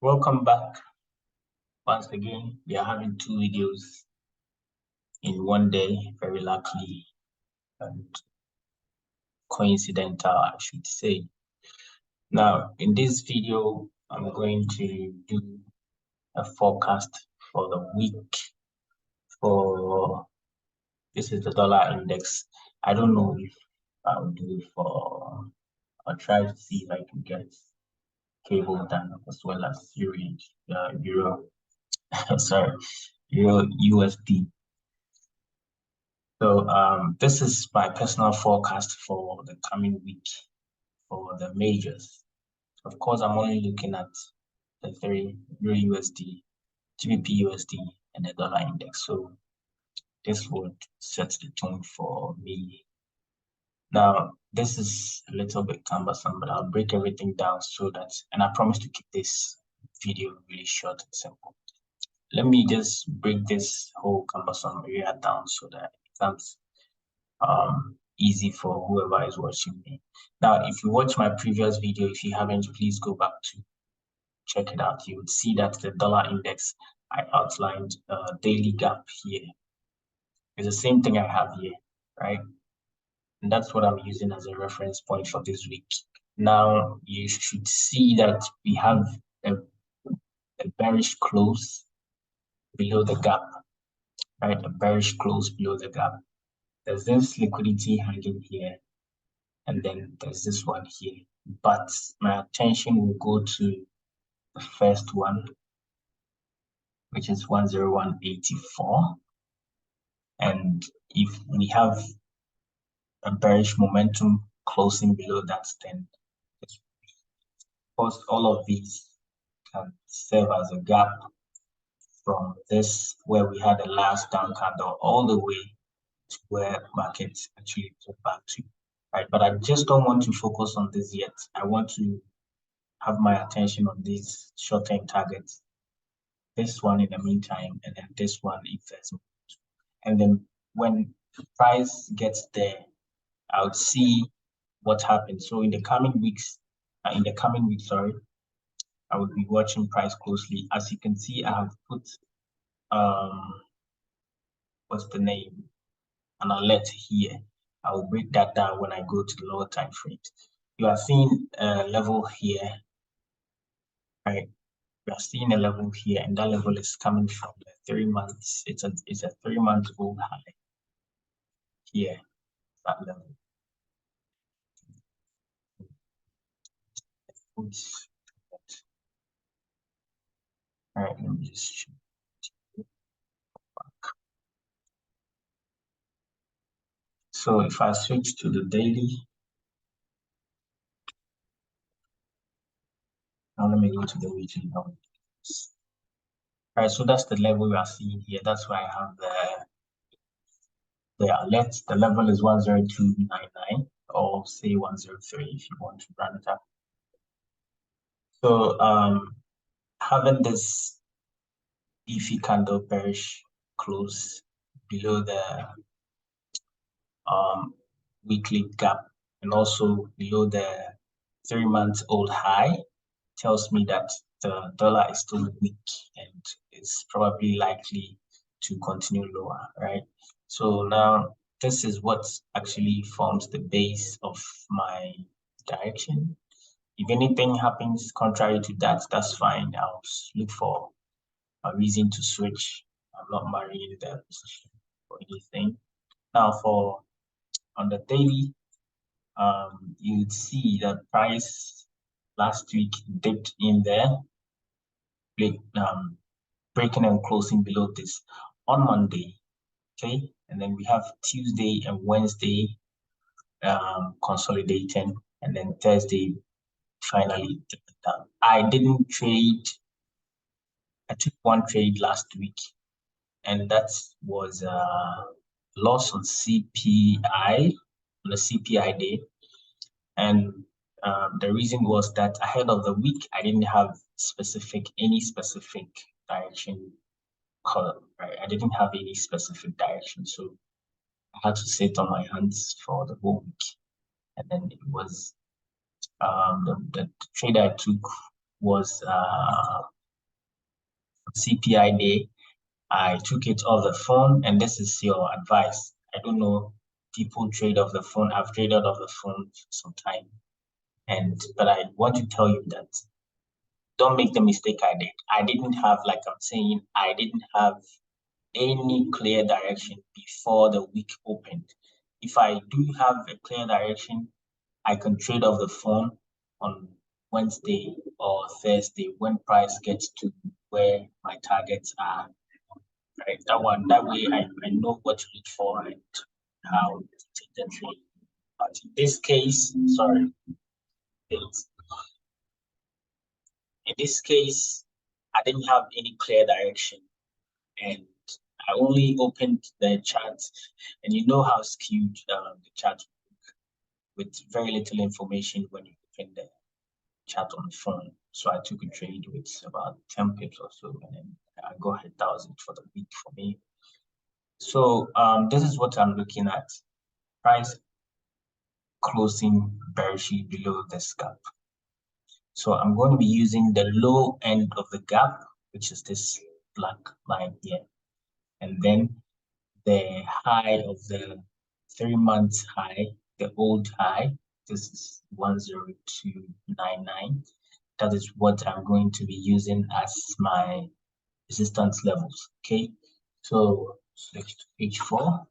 Welcome back. Once again, we are having 2 videos in one day, very lucky and coincidental, I should say. Now, in this video, I'm going to do a forecast for the week for, this is the dollar index. I don't know if I'll do it I'll try to see if I can get cable done as well as Euro, sorry, Euro USD. So this is my personal forecast for the coming week for the majors. Of course, I'm only looking at the 3 Euro USD, GBP USD, and the dollar index. So this would set the tone for me. Now, this is a little bit cumbersome, but I'll break everything down so that, and I promise to keep this video really short and simple. Let me just break this whole cumbersome area down so that it becomes easy for whoever is watching me. Now, if you watch my previous video, if you haven't, please go back to check it out. You would see that the dollar index, I outlined a daily gap here. It's the same thing I have here, right? And that's what I'm using as a reference point for this week. Now, you should see that we have a bearish close below the gap, right? A bearish close below the gap. There's this liquidity hanging here, and then there's this one here. But my attention will go to the first one, which is 101.84. And if we have a bearish momentum closing below that, then of course all of these can serve as a gap from this where we had the last down candle all the way to where markets actually pulled back to, right? But I just don't want to focus on this yet. I want to have my attention on these short-term targets, this one in the meantime, and then this one if there's more. And then when price gets there, I would see what happens. So in the coming weeks, I would be watching price closely. As you can see, I have put what's the name? An alert here. I will break that down when I go to the lower time frames. You are seeing a level here, right? We are seeing a level here, and that level is coming from the 3 months. It's a 3-month old high here, that level. Oops. All right, let me just show you back. So if I switch to the daily, now let me go to the weekly. All right, so that's the level we are seeing here. That's why I have the alert. The level is 102.99, or say 103 if you want to run it up. So having this beefy candle bearish close below the weekly gap and also below the 3-month-old high tells me that the dollar is still weak and is probably likely to continue lower, right? So now this is what actually forms the base of my direction. If anything happens contrary to that, that's fine. I'll look for a reason to switch. I'm not marrying the position or anything. Now on the daily, you'd see that price last week dipped in there, breaking and closing below this on Monday, okay? And then we have Tuesday and Wednesday consolidating, and then Thursday finally dipping down. I didn't trade. I took one trade last week, and that was loss on CPI, on the CPI day. And the reason was that ahead of the week, I didn't have any specific direction color, right? I didn't have any specific direction. So I had to sit on my hands for the whole week. And then it was the trade I took was CPI day. I took it off the phone, and this is your advice. I don't know, people trade off the phone. I've traded off the phone for some time, but I want to tell you that don't make the mistake I did. I didn't have, like I'm saying, I didn't have any clear direction before the week opened. If I do have a clear direction, I can trade off the phone on Wednesday or Thursday when price gets to where my targets are. Right, that way I know what to look for and how to take the trade. But in this case, sorry, in this case, I didn't have any clear direction, and I only opened the chart, and you know how skewed the chart with very little information when you open the chart on the phone. So I took a trade with about 10 pips or so, and then I got 1,000 for the week for me. So this is what I'm looking at. Price closing bearishly below this gap. So I'm going to be using the low end of the gap, which is this black line here. And then the high of the 3 months high, the old high, this is 10299. That is what I'm going to be using as my resistance levels. Okay, so switch to H4.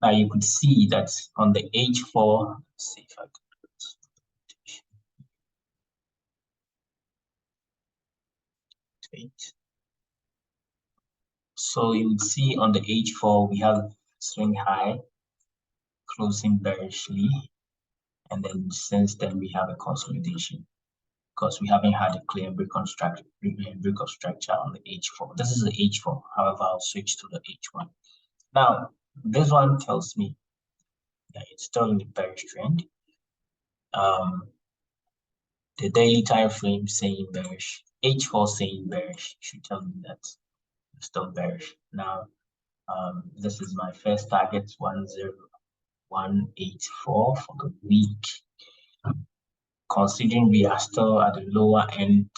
Now you could see that on the H4, let's see if I can do it. So you would see on the H4 we have swing high, closing bearishly, and then since then we have a consolidation because we haven't had a clear break of structure on the H4. This is the H4. However, I'll switch to the H1. Now, this one tells me that it's still in the bearish trend. The daily time frame saying bearish, H4 saying bearish should tell me that it's still bearish. Now, this is my first target, 10184 for the week. Considering we are still at the lower end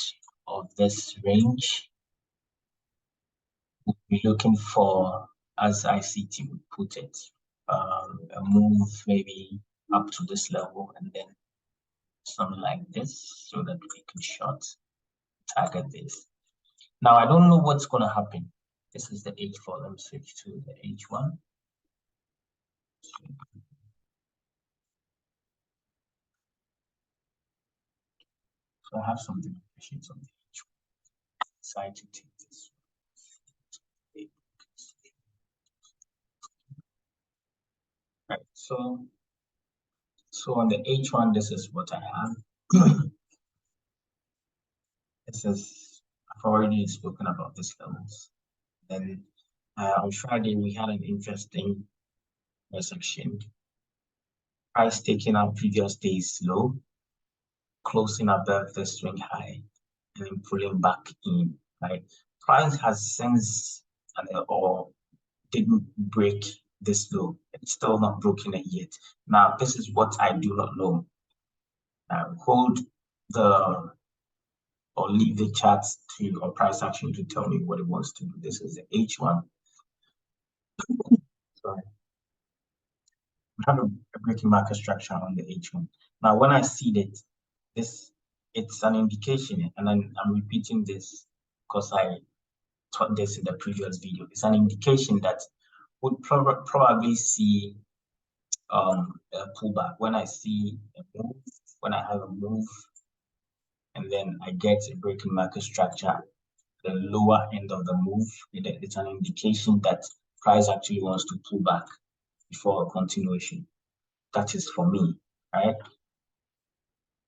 of this range, we'll be looking for, as ICT would put it, a move maybe up to this level and then something like this so that we can short target this. Now, I don't know what's going to happen. This is the H4. Let me switch to the H1. So I have something efficient on the H1. Decide to take this. Right. So on the H1, this is what I have. This is, I've already spoken about this levels. Then on Friday, we had an interesting reception. Price taking our previous day's low, closing above the swing high, and then pulling back in, right? Price has since or didn't break this low. It's still not broken it yet. Now, this is what I do not know. Hold the or leave the charts to or price action to tell me what it wants to do. This is the H1. Sorry. We have a breaking market structure on the H1. Now, when I see that it's an indication, and I'm repeating this because I taught this in the previous video. It's an indication that we'll probably see a pullback. When I see a move, when I have a move, and then I get a breaking market structure, the lower end of the move, it's an indication that price actually wants to pull back before a continuation. That is for me, right?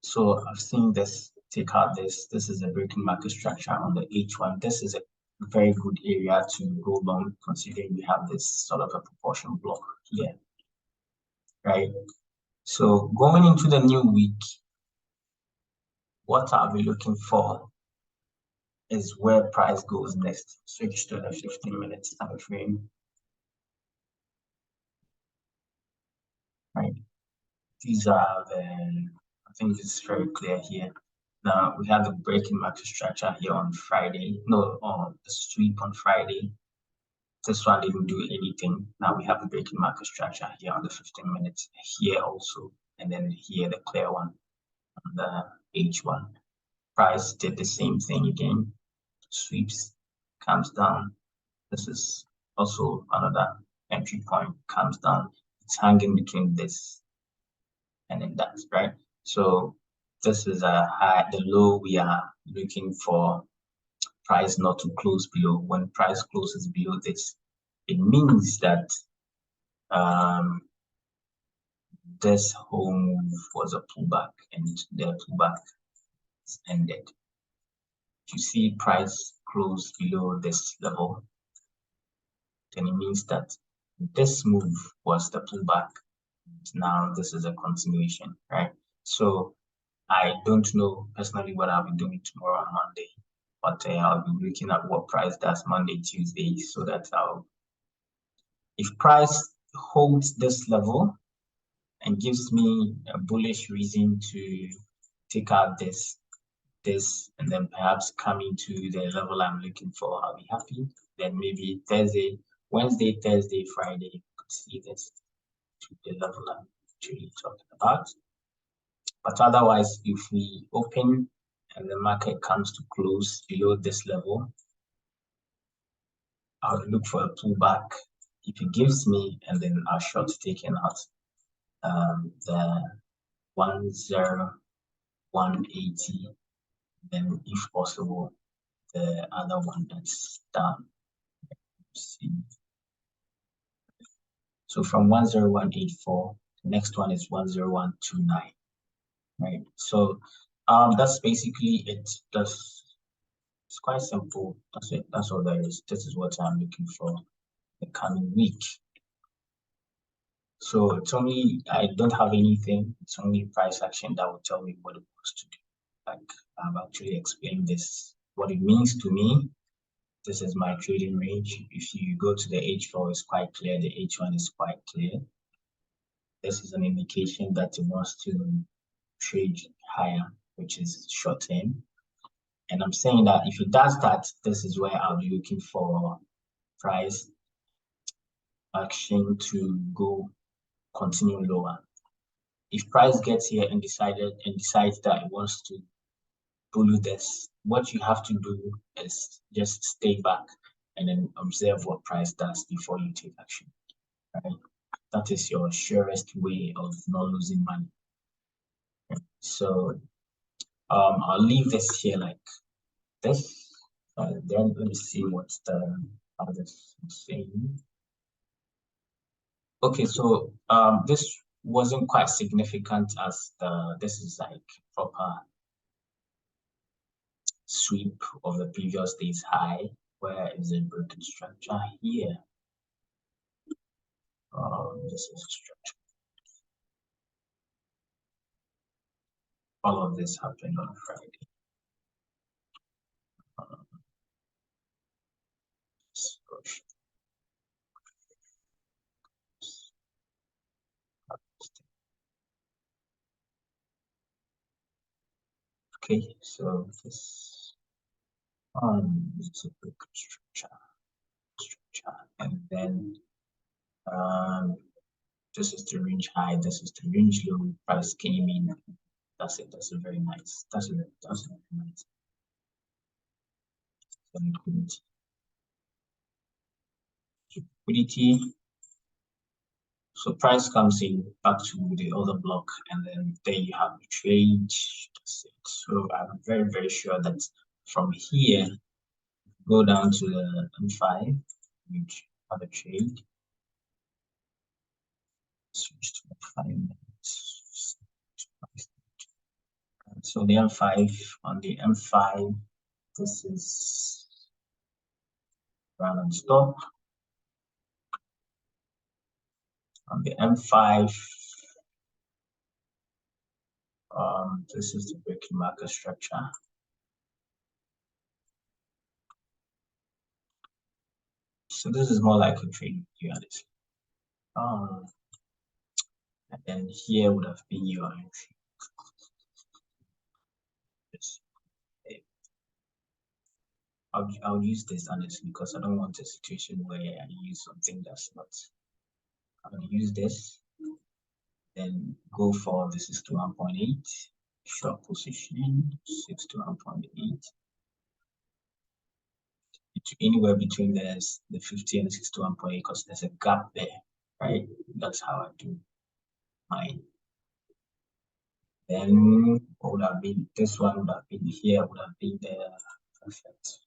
So I've seen this, take out this. This is a breaking market structure on the H1. This is a very good area to go long, considering we have this sort of a proportion block here, right? So going into the new week, what I'll be looking for is where price goes next. Switch to the 15 minutes time frame. Right. These are I think it's very clear here. Now we have the breaking market structure here on Friday. No, on the sweep on Friday. This one didn't do anything. Now we have the breaking market structure here on the 15 minutes. Here also, and then here the clear one on the H1. Price did the same thing again. Sweeps, comes down. This is also another entry point, comes down. It's hanging between this and then that, right? So this is a high, the low we are looking for price not to close below. When price closes below this, it means that this whole move was a pullback and the pullback is ended. If you see price close below this level, then it means that this move was the pullback. Now this is a continuation, right? So I don't know personally what I'll be doing tomorrow on Monday, but I'll be looking at what price does Monday, Tuesday, so that if price holds this level and gives me a bullish reason to take out this, and then perhaps coming to the level I'm looking for, I'll be happy. Then maybe Wednesday, Thursday, Friday, you could see this to the level I'm actually talking about. But otherwise, if we open and the market comes to close below this level, I'll look for a pullback. If it gives me, and then I'll short taking out the 10180, then if possible, the other one that's down. See. So from 10184, the next one is 10129, right? So that's basically it. It's quite simple. That's it. That's all there is. This is what I'm looking for the coming week. So it's only, I don't have anything. It's only price action that will tell me what it wants to do. Like I've actually explained this, what it means to me. This is my trading range. If you go to the H4, it's quite clear. The H1 is quite clear. This is an indication that it wants to trade higher, which is short term. And I'm saying that if it does that, this is where I'll be looking for price action to continue lower. If price gets here and decides that it wants to follow this, what you have to do is just stay back and then observe what price does before you take action. Right? That is your surest way of not losing money. So I'll leave this here like this. Then let me see what's the others saying. Okay, so this wasn't quite significant as this is like proper sweep of the previous day's high. Where is the broken structure here? This is a structure. All of this happened on Friday. Okay, so this is a broken structure, and then this is the range high, this is the range low, price came in. That's it. That's a very nice. That's a very nice. Liquidity. So price comes in back to the other block, and then you have the trade. That's it. So I'm very, very sure that from here, go down to the M5, which have a trade. Switch to the 5 minutes. So the M5, on the M5, this is run and stop. On the M5, this is the breaking market structure. So this is more like a trade view, honestly. And then here would have been your entry. Yes. I'll use this honestly because I don't want a situation where I use something that's not. I'll use this, then go for the 61.8 short position, 61.8. Anywhere between the 50 and the 61.8 because there's a gap there, right? That's how I do mine. Then what would have been this one would have been here, would have been there. Perfect.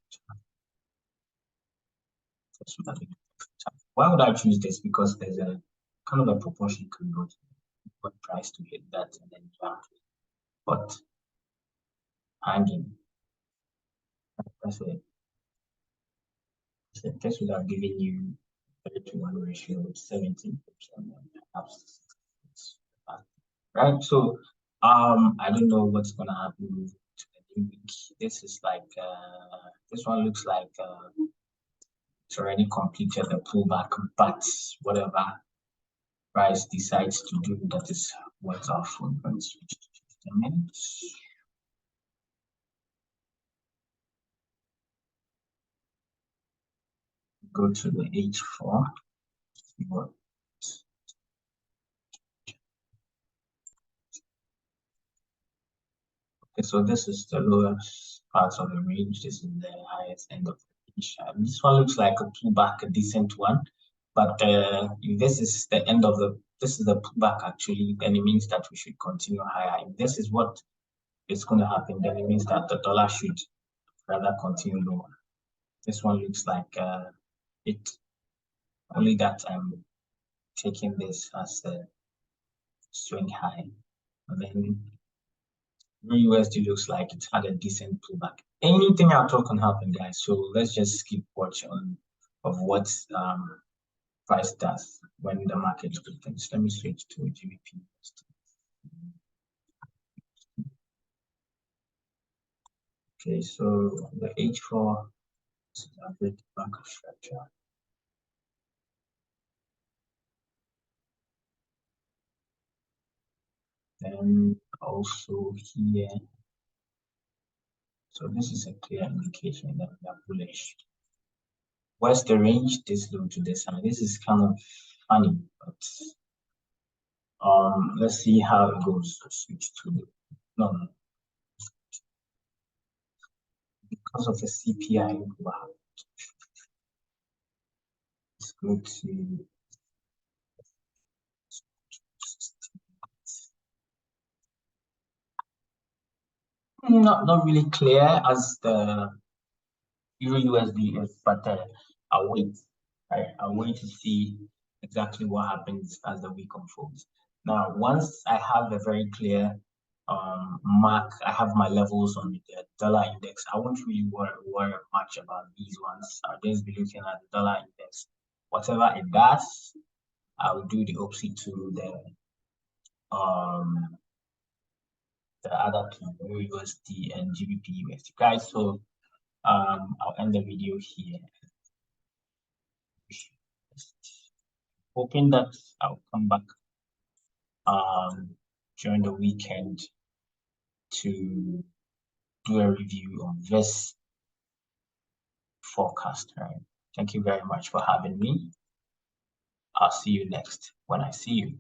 This would have been perfect. Why would I choose this? Because there's a kind of a proportion can go to what price to hit that and then jump. But hanging, that's it. So this would have given you 30-to-1 ratio with 17%. Right. So I don't know what's gonna happen to the new week. This is like this one looks like it's already completed the pullback, but whatever price decides to do, that is what's our phone. Let's switch to 15 minutes. Go to the H4. See what. Okay, so this is the lowest part of the range. This is the highest end of the range. This one looks like a pullback, a decent one. But if this is the end of this is the pullback actually, then it means that we should continue higher. If this is what is going to happen, then it means that the dollar should rather continue lower. This one looks like it. Only that I'm taking this as a swing high. And then USD looks like it had a decent pullback. Anything at all can happen, guys. So let's just keep watch on of what price does when the market opens. Let me switch to GBP. Okay, so the H4 is a bit market structure. Then also here, so this is a clear indication that we are bullish. What's the range? This low to this high. This is kind of funny, but let's see how it goes. Switch to the no, because of the CPI. Wow. Let's go to not really clear as the Euro USD is, but I'll wait. I'll wait to see exactly what happens as the week unfolds. Now, once I have a very clear mark, I have my levels on the dollar index. I won't really worry much about these ones. I'll just be looking at the dollar index. Whatever it does, I'll do the opposite to the other two, USD and GBP USD. Guys, so I'll end the video here. Hoping that I'll come back during the weekend to do a review on this forecast. Right? Thank you very much for having me. I'll see you next when I see you.